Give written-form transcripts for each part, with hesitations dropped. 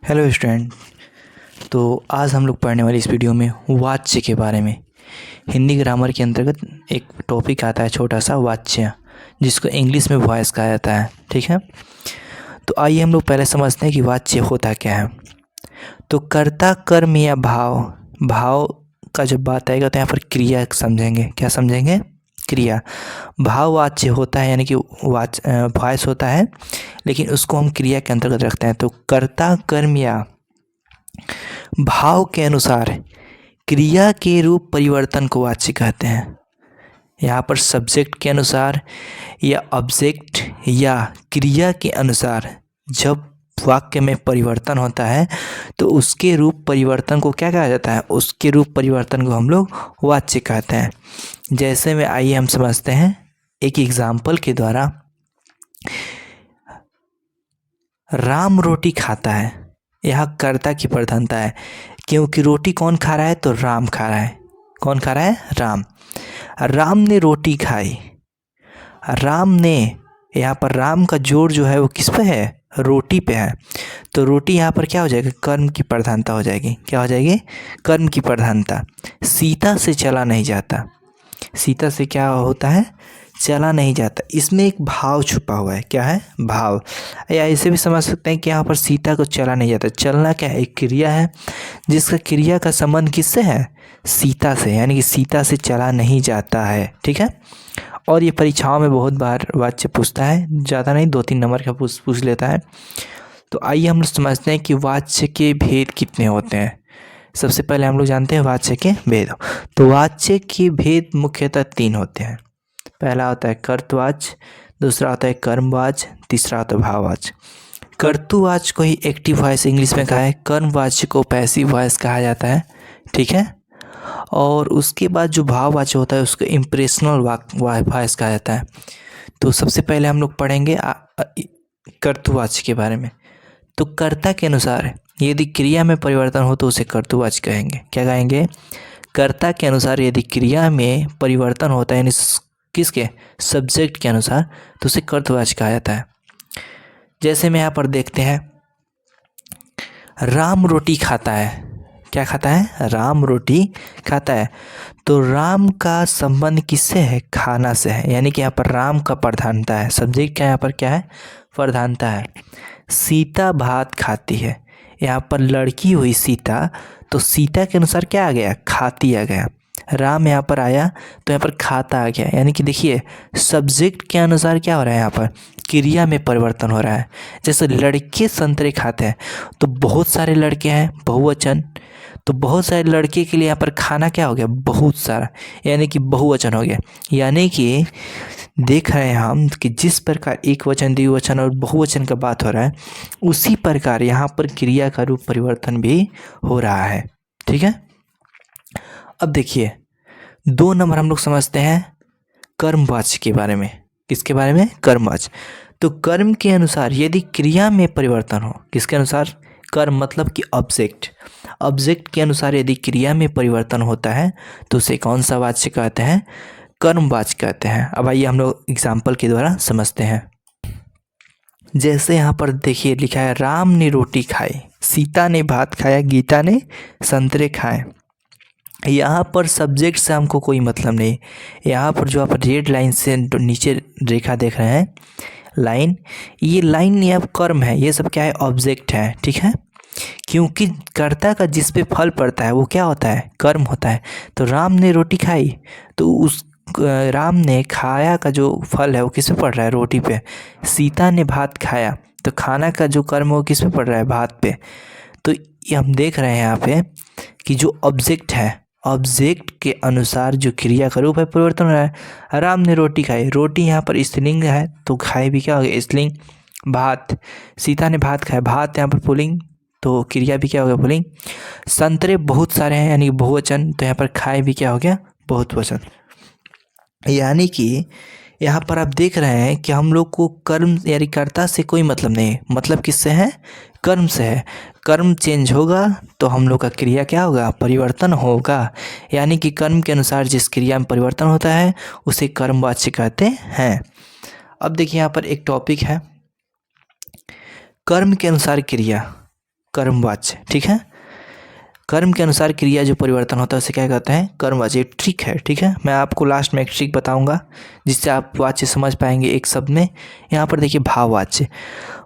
Hello student. तो आज हम लोग पढ़ने वाले इस वीडियो में वाच्य के बारे में। हिंदी ग्रामर के अंतर्गत एक टॉपिक आता है छोटा सा वाच्य, जिसको इंग्लिश में वॉइस कहा जाता है। ठीक है, तो आइए हम लोग पहले समझते हैं कि वाच्य होता क्या है। तो कर्ता, कर्म या भाव, भाव का जब बात आएगा तो यहाँ पर क्रिया समझेंगे। क्या समझेंगे? क्रिया। भाव वाच्य होता है, यानी कि वॉइस होता है, लेकिन उसको हम क्रिया के अंतर्गत रखते हैं। तो कर्ता, कर्म या भाव के अनुसार क्रिया के रूप परिवर्तन को वाच्य कहते हैं। यहाँ पर सब्जेक्ट के अनुसार या ऑब्जेक्ट या क्रिया के अनुसार जब वाक्य में परिवर्तन होता है तो उसके रूप परिवर्तन को क्या कहा जाता है? उसके रूप परिवर्तन को हम लोग वाच्य कहते हैं। जैसे में आइए हम समझते हैं एक एग्जाम्पल के द्वारा। राम रोटी खाता है, यह कर्ता की प्रधानता है, क्योंकि रोटी कौन खा रहा है? तो राम खा रहा है। कौन खा रहा है? राम। राम ने रोटी खाई। राम ने, यहाँ पर राम का जोर जो है वो किस पे है? रोटी पे है। तो रोटी यहाँ पर क्या हो जाएगा? कर्म की प्रधानता हो जाएगी। क्या हो जाएगी? कर्म की प्रधानता। सीता से चला नहीं जाता। सीता से क्या होता है? चला नहीं जाता। इसमें एक भाव छुपा हुआ है। क्या है? भाव। या ऐसे भी समझ सकते हैं कि यहाँ पर सीता को चला नहीं जाता। चलना क्या है? एक क्रिया है, जिसका क्रिया का संबंध किससे है? सीता से, यानी कि सीता से चला नहीं जाता है। ठीक है, और ये परीक्षाओं में बहुत बार वाच्य पूछता है, ज़्यादा नहीं 2-3 नंबर का पूछ लेता है। तो आइए हम लोग समझते हैं कि वाच्य के भेद कितने होते हैं। सबसे पहले हम लोग जानते हैं वाच्य के भेद। तो वाच्य के भेद मुख्यतः 3 होते हैं। पहला होता है कर्तवाच्य, दूसरा होता है कर्मवाच्य, तीसरा होता है भाववाच्य। कर्तुवाच्य को ही एक्टिव वॉइस इंग्लिश में कहा है, कर्मवाच्य को पैसिव वॉइस कहा जाता है। ठीक है, और उसके बाद जो भाववाच्य होता है उसको इम्प्रेशनल वॉइस कहा जाता है। तो सबसे पहले हम लोग पढ़ेंगे कर्तुवाच्य के बारे में। तो कर्ता के अनुसार यदि क्रिया में परिवर्तन हो तो उसे कर्तुवाच्य कहेंगे। क्या कहेंगे? कर्ता के अनुसार यदि क्रिया में परिवर्तन होता है, यानी किसके? सब्जेक्ट के अनुसार, तो उसे कर्तवाच्य कहा जाता है। जैसे में यहाँ पर देखते हैं, राम रोटी खाता है। क्या खाता है? राम रोटी खाता है। तो राम का संबंध किससे है? खाना से है, यानी कि यहाँ पर राम का प्रधानता है। सब्जेक्ट का यहाँ पर क्या है? प्रधानता है। सीता भात खाती है, यहाँ पर लड़की हुई सीता, तो सीता के अनुसार क्या आ गया? खाती आ गया। राम यहाँ पर आया तो यहाँ पर खाता आ गया, यानी कि देखिए सब्जेक्ट के अनुसार क्या हो रहा है? यहाँ पर क्रिया में परिवर्तन हो रहा है। जैसे लड़के संतरे खाते हैं, तो बहुत सारे लड़के हैं, बहुवचन, तो बहुत सारे लड़के के लिए यहाँ पर खाना क्या हो गया? बहुत सारा, यानी कि बहुवचन हो गया। यानी कि देख रहे हैं हम कि जिस प्रकार एक वचन, द्विवचन और बहुवचन का बात हो रहा है, उसी प्रकार यहाँ पर क्रिया का रूप परिवर्तन भी हो रहा है। ठीक है, अब देखिए 2 नंबर हम लोग समझते हैं कर्मवाच्य के बारे में। किसके बारे में? कर्मवाच्य। तो कर्म के अनुसार यदि क्रिया में परिवर्तन हो, किसके अनुसार? कर्म मतलब कि ऑब्जेक्ट। ऑब्जेक्ट के अनुसार यदि क्रिया में परिवर्तन होता है तो उसे कौन सा वाच्य कहते हैं? कर्मवाच्य कहते हैं। अब आइए हम लोग एग्जाम्पल के द्वारा समझते हैं। जैसे यहाँ पर देखिए लिखा है, राम ने रोटी खाई, सीता ने भात खाया, गीता ने संतरे खाए। यहाँ पर सब्जेक्ट से हमको कोई मतलब नहीं। यहाँ पर जो आप रेड लाइन से नीचे रेखा देख रहे हैं, लाइन, ये लाइन या कर्म है, ये सब क्या है? ऑब्जेक्ट है। ठीक है, क्योंकि कर्ता का जिस पे फल पड़ता है वो क्या होता है? कर्म होता है। तो राम ने रोटी खाई, तो उस राम ने खाया का जो फल है वो किस पे पड़ रहा है? रोटी पे। सीता ने भात खाया, तो खाना का जो कर्म है वो किस पे पड़ रहा है? भात पे। तो ये हम देख रहे हैं यहाँ पे कि जो ऑब्जेक्ट है, ऑब्जेक्ट के अनुसार जो क्रिया का रूप है परिवर्तन हो रहा है। राम ने रोटी खाई, रोटी यहाँ पर स्त्रीलिंग है तो खाए भी क्या हो गया? स्त्रीलिंग। भात, सीता ने भात खाया, भात यहाँ पर पुल्लिंग, तो क्रिया भी क्या हो गया? पुल्लिंग। संतरे बहुत सारे हैं, यानी बहुवचन, तो यहाँ पर खाए भी क्या हो गया? बहुवचन। यानी कि यहाँ पर आप देख रहे हैं कि हम लोग को कर्म यानी कर्ता से कोई मतलब नहीं है। मतलब किससे है? कर्म से है। कर्म चेंज होगा तो हम लोग का क्रिया क्या होगा? परिवर्तन होगा। यानी कि कर्म के अनुसार जिस क्रिया में परिवर्तन होता है उसे कर्मवाच्य कहते हैं। अब देखिए यहाँ पर एक टॉपिक है, कर्म के अनुसार क्रिया। कर्मवाच्य। ठीक है, कर्म के अनुसार क्रिया जो परिवर्तन होता है उसे क्या कहते हैं, कर्मवाच्य। ट्रिक है, ठीक है, मैं आपको लास्ट में एक ट्रिक बताऊंगा जिससे आप वाच्य समझ पाएंगे एक शब्द में। यहाँ पर देखिए भाववाच्य,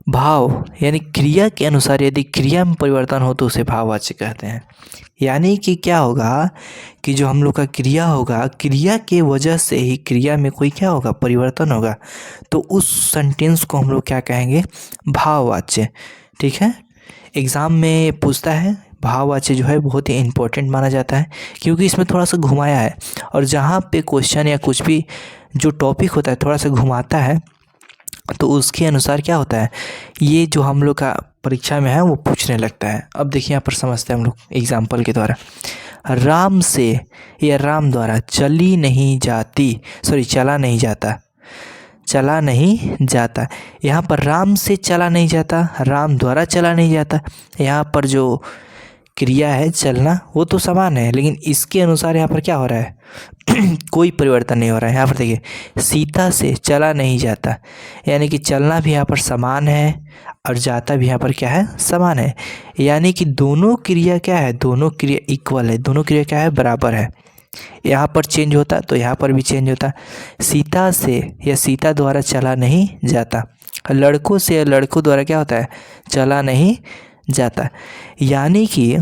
भाव यानी क्रिया के अनुसार यदि क्रिया में परिवर्तन हो तो उसे भाववाच्य कहते हैं। यानी कि क्या होगा कि जो हम लोग का क्रिया होगा, क्रिया के वजह से ही क्रिया में कोई क्या होगा, परिवर्तन होगा, तो उस सेंटेंस को हम लोग क्या कहेंगे, भाववाच्य। ठीक है, एग्ज़ाम में पूछता है, भाववाच्य जो है बहुत ही इम्पोर्टेंट माना जाता है क्योंकि इसमें थोड़ा सा घुमाया है, और जहाँ पे क्वेश्चन या कुछ भी जो टॉपिक होता है थोड़ा सा घुमाता है तो उसके अनुसार क्या होता है, ये जो हम लोग का परीक्षा में है वो पूछने लगता है। अब देखिए यहाँ पर समझते हैं हम लोग एग्जाम्पल के द्वारा। राम से या राम द्वारा चली नहीं जाती, सॉरी चला नहीं जाता, चला नहीं जाता। यहाँ पर राम से चला नहीं जाता, राम द्वारा चला नहीं जाता। यहाँ पर जो क्रिया है चलना वो तो समान है, लेकिन इसके अनुसार यहाँ पर क्या हो रहा है कोई परिवर्तन नहीं हो रहा है। यहाँ पर देखिए सीता से चला नहीं जाता, यानी कि चलना भी यहाँ पर समान है और जाता भी यहाँ पर क्या है, समान है। यानी कि दोनों क्रिया क्या है, दोनों क्रिया इक्वल है, दोनों क्रिया क्या है, बराबर है। यहाँ पर चेंज होता तो यहाँ पर भी चेंज होता। सीता से या सीता द्वारा चला नहीं जाता, लड़कों से या लड़कों द्वारा क्या होता है, चला नहीं जाता। यानी कि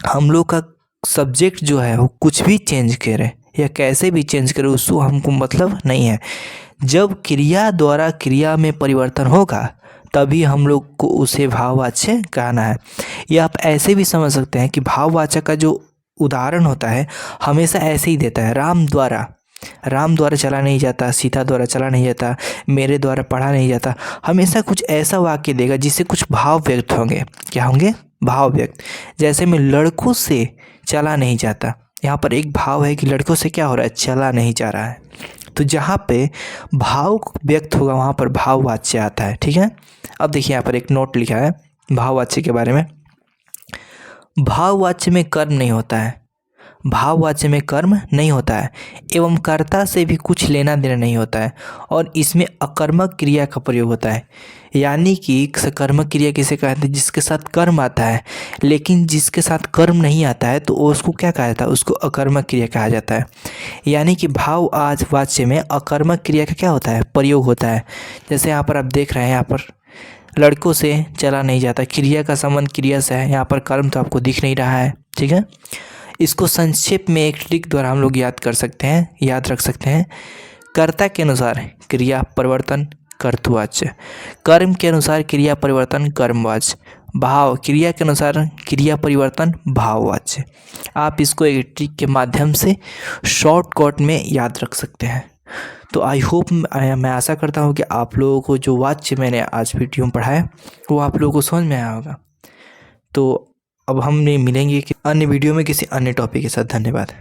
हम लोग का सब्जेक्ट जो है वो कुछ भी चेंज करे या कैसे भी चेंज करे उसको हमको मतलब नहीं है। जब क्रिया द्वारा क्रिया में परिवर्तन होगा तभी हम लोग को उसे भाववाच्य कहना है। या आप ऐसे भी समझ सकते हैं कि भाववाचक का जो उदाहरण होता है हमेशा ऐसे ही देता है, राम द्वारा चला नहीं जाता, सीता द्वारा चला नहीं जाता, मेरे द्वारा पढ़ा नहीं जाता। हमेशा कुछ ऐसा वाक्य देगा जिससे कुछ भाव व्यक्त होंगे। क्या होंगे, भाव व्यक्त। जैसे में लड़कों से चला नहीं जाता, यहाँ पर एक भाव है कि लड़कों से क्या हो रहा है, चला नहीं जा रहा है। तो जहाँ पे भाव व्यक्त होगा वहाँ पर भाववाच्य आता है। ठीक है, अब देखिए यहाँ पर एक नोट लिखा है भाववाच्य के बारे में। भाववाच्य में कर्म नहीं होता है, भाववाच्य में कर्म नहीं होता है एवं कर्ता से भी कुछ लेना देना नहीं होता है, और इसमें अकर्मक क्रिया का प्रयोग होता है। यानी कि सकर्मक क्रिया किसे कहते हैं, जिसके साथ कर्म आता है, लेकिन जिसके साथ कर्म नहीं आता है तो उसको क्या कहा जाता है, उसको अकर्मक क्रिया कहा जाता है। यानी कि भाव आज वाच्य में अकर्मक क्रिया का क्या होता है, प्रयोग होता है। जैसे यहाँ पर आप देख रहे हैं, यहाँ पर लड़कों से चला नहीं जाता, क्रिया का संबंध क्रिया से है, यहाँ पर कर्म तो आपको दिख नहीं रहा है। ठीक है, इसको संक्षेप में एक ट्रिक द्वारा हम लोग याद कर सकते हैं, याद रख सकते हैं। कर्ता के अनुसार क्रिया परिवर्तन कर्तृवाच्य, कर्म के अनुसार क्रिया परिवर्तन कर्मवाच्य, भाव क्रिया के अनुसार क्रिया परिवर्तन भाववाच्य। आप इसको एक ट्रिक के माध्यम से शॉर्टकट में याद रख सकते हैं। तो आई होप, मैं आशा करता हूँ कि आप लोगों को जो वाच्य मैंने आज वीडियो में पढ़ाया वो आप लोगों को समझ में आया होगा। तो अब हम मिलेंगे कि अन्य वीडियो में किसी अन्य टॉपिक के साथ। धन्यवाद।